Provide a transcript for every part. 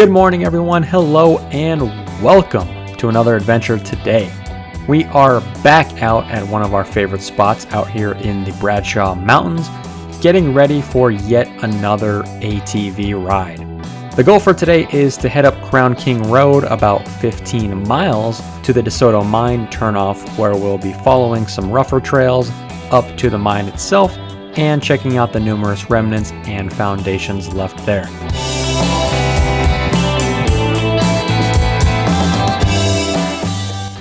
Good morning, everyone. Hello and welcome to another adventure today. We are back out at one of our favorite spots out here in the Bradshaw Mountains, getting ready for yet another ATV ride. The goal for today is to head up Crown King Road about 15 miles to the DeSoto mine turnoff, where we'll be following some rougher trails up to the mine itself and checking out the numerous remnants and foundations left there.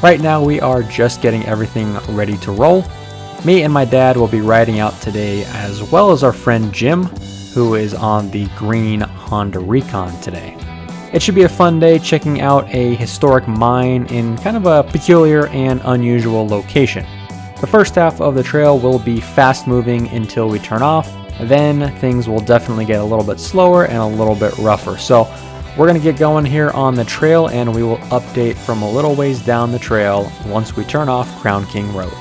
Right now we are just getting everything ready to roll. Me and my dad will be riding out today, as well as our friend Jim, who is on the green Honda Recon today. It should be a fun day checking out a historic mine in kind of a peculiar and unusual location. The first half of the trail will be fast moving until we turn off, then things will definitely get a little bit slower and a little bit rougher. So we're going to get going here on the trail, and we will update from a little ways down the trail once we turn off Crown King Road.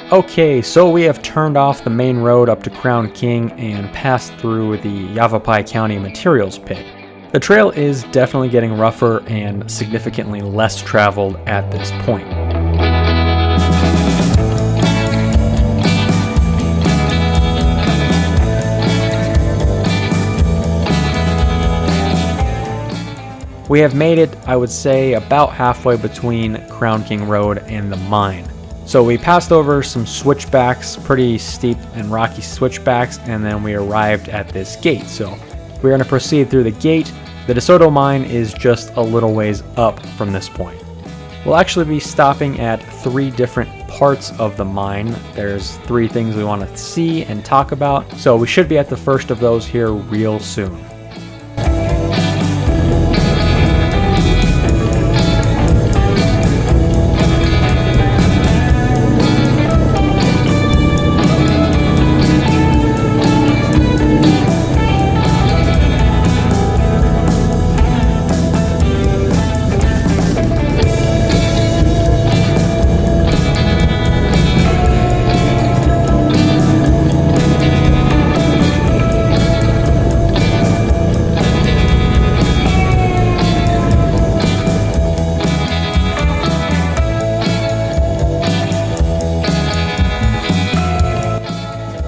Okay, so we have turned off the main road up to Crown King and passed through the Yavapai County materials pit. The trail is definitely getting rougher and significantly less traveled at this point. We have made it, I would say, about halfway between Crown King Road and the mine. So we passed over some switchbacks, pretty steep and rocky switchbacks, and then we arrived at this gate. So we're going to proceed through the gate. The DeSoto mine is just a little ways up from this point. We'll actually be stopping at 3 different parts of the mine. There's 3 things we want to see and talk about, so we should be at the first of those here real soon.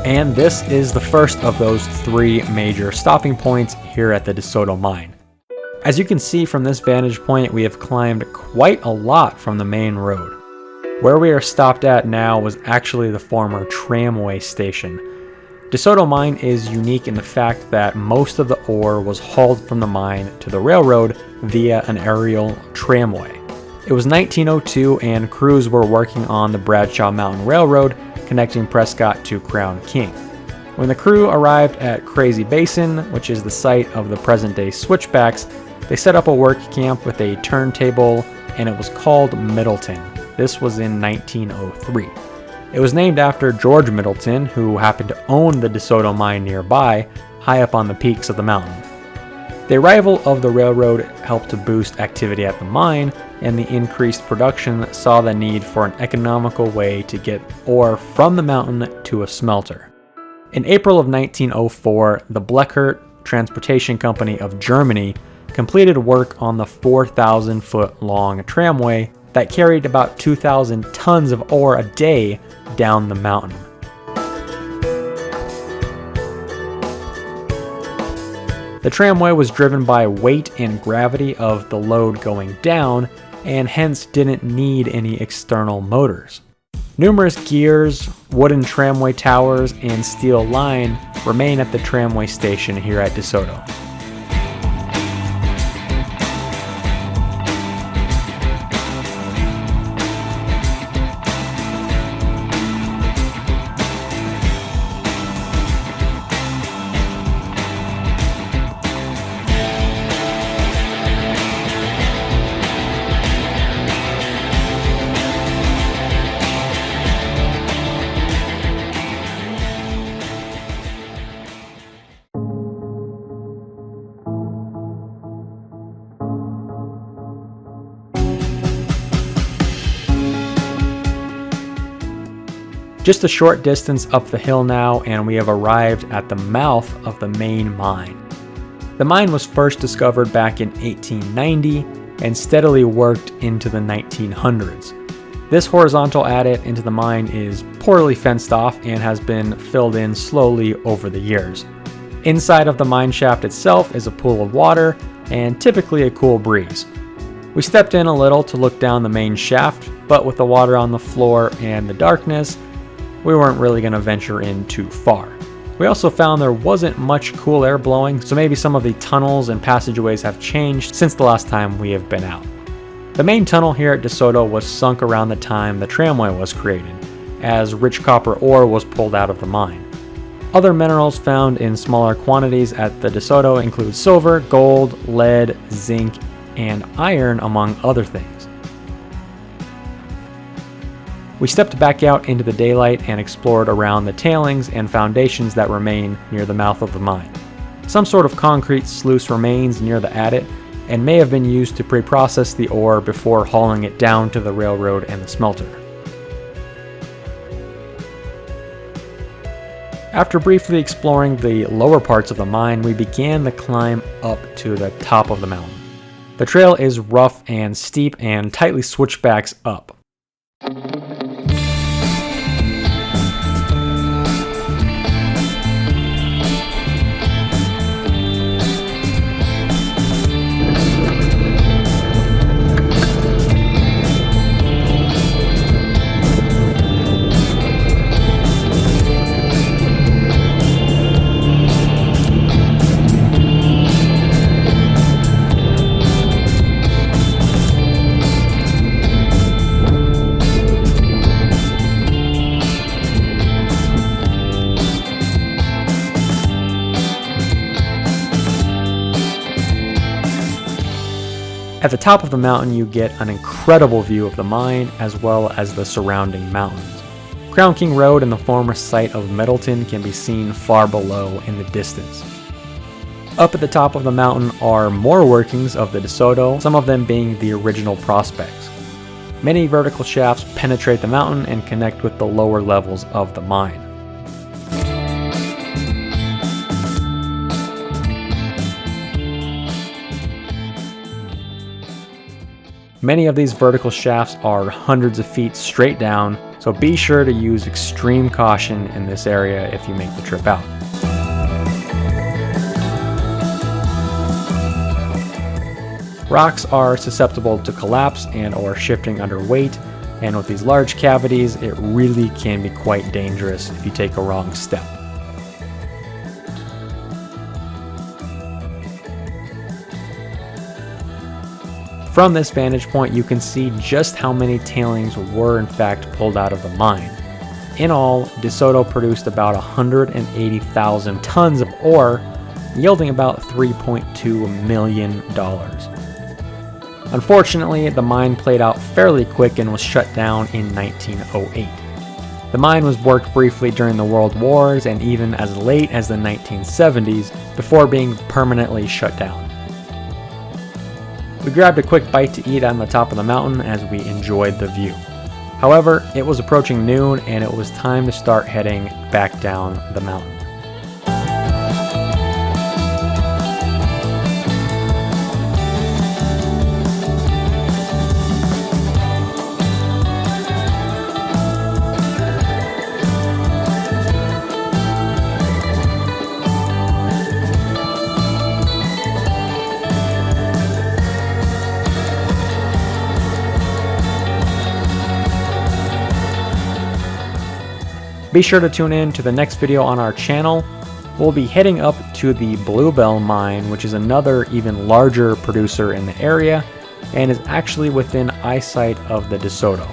And this is the first of those 3 major stopping points here at the DeSoto mine. As you can see from this vantage point, we have climbed quite a lot from the main road. Where we are stopped at now was actually the former tramway station. DeSoto mine is unique in the fact that most of the ore was hauled from the mine to the railroad via an aerial tramway. It was 1902 and crews were working on the Bradshaw Mountain Railroad connecting Prescott to Crown King. When the crew arrived at Crazy Basin, which is the site of the present-day switchbacks, they set up a work camp with a turntable, and it was called Middleton. This was in 1903. It was named after George Middleton, who happened to own the DeSoto mine nearby, high up on the peaks of the mountain. The arrival of the railroad helped to boost activity at the mine, and the increased production saw the need for an economical way to get ore from the mountain to a smelter. In April of 1904, the Blechert Transportation Company of Germany completed work on the 4,000-foot long tramway that carried about 2,000 tons of ore a day down the mountain. The tramway was driven by weight and gravity of the load going down, and hence didn't need any external motors. Numerous gears, wooden tramway towers, and steel line remain at the tramway station here at DeSoto. Just a short distance up the hill now, and we have arrived at the mouth of the main mine. The mine was first discovered back in 1890 and steadily worked into the 1900s. This horizontal adit into the mine is poorly fenced off and has been filled in slowly over the years. Inside of the mine shaft itself is a pool of water and typically a cool breeze. We stepped in a little to look down the main shaft, but with the water on the floor and the darkness, we weren't really going to venture in too far. We also found there wasn't much cool air blowing, so maybe some of the tunnels and passageways have changed since the last time we have been out. The main tunnel here at DeSoto was sunk around the time the tramway was created, as rich copper ore was pulled out of the mine. Other minerals found in smaller quantities at the DeSoto include silver, gold, lead, zinc, and iron, among other things. We stepped back out into the daylight and explored around the tailings and foundations that remain near the mouth of the mine. Some sort of concrete sluice remains near the adit and may have been used to pre-process the ore before hauling it down to the railroad and the smelter. After briefly exploring the lower parts of the mine, we began the climb up to the top of the mountain. The trail is rough and steep and tightly switchbacks up. At the top of the mountain, you get an incredible view of the mine as well as the surrounding mountains. Crown King Road and the former site of Middleton can be seen far below in the distance. Up at the top of the mountain are more workings of the DeSoto, some of them being the original prospects. Many vertical shafts penetrate the mountain and connect with the lower levels of the mine. Many of these vertical shafts are hundreds of feet straight down, so be sure to use extreme caution in this area if you make the trip out. Rocks are susceptible to collapse and or shifting under weight, and with these large cavities, it really can be quite dangerous if you take a wrong step. From this vantage point, you can see just how many tailings were in fact pulled out of the mine. In all, DeSoto produced about 180,000 tons of ore, yielding about $3.2 million. Unfortunately, the mine played out fairly quick and was shut down in 1908. The mine was worked briefly during the World Wars and even as late as the 1970s before being permanently shut down. We grabbed a quick bite to eat on the top of the mountain as we enjoyed the view. However, it was approaching noon and it was time to start heading back down the mountain. Be sure to tune in to the next video on our channel. We'll be heading up to the Bluebell mine, which is another even larger producer in the area and is actually within eyesight of the DeSoto.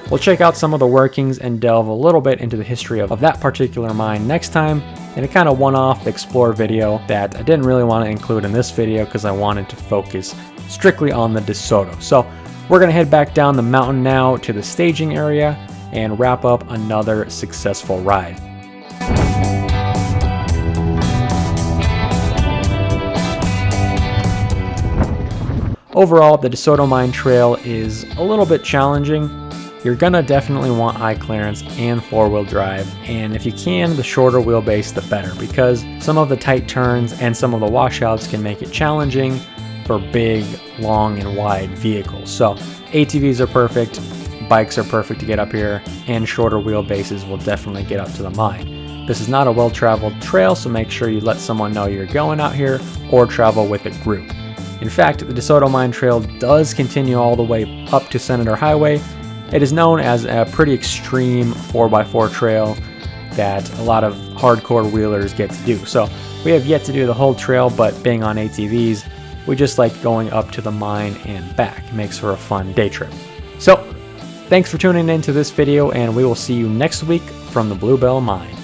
We'll check out some of the workings and delve a little bit into the history of that particular mine next time in a kind of one-off explore video that I didn't really want to include in this video because I wanted to focus strictly on the DeSoto. So we're going to head back down the mountain now to the staging area and wrap up another successful ride. Overall, the DeSoto Mine Trail is a little bit challenging. you're gonna definitely want high clearance and 4-wheel drive, and if you can, the shorter wheelbase the better, because some of the tight turns and some of the washouts can make it challenging for big, long, and wide vehicles. So ATVs are perfect, bikes are perfect to get up here, and shorter wheelbases will definitely get up to the mine. This is not a well-traveled trail, so make sure you let someone know you're going out here or travel with a group. In fact, the DeSoto Mine Trail does continue all the way up to Senator Highway. It is known as a pretty extreme 4x4 trail that a lot of hardcore wheelers get to do. So we have yet to do the whole trail, but being on ATVs, we just like going up to the mine and back. It makes for a fun day trip. So thanks for tuning in to this video, and we will see you next week from the Bluebell Mine.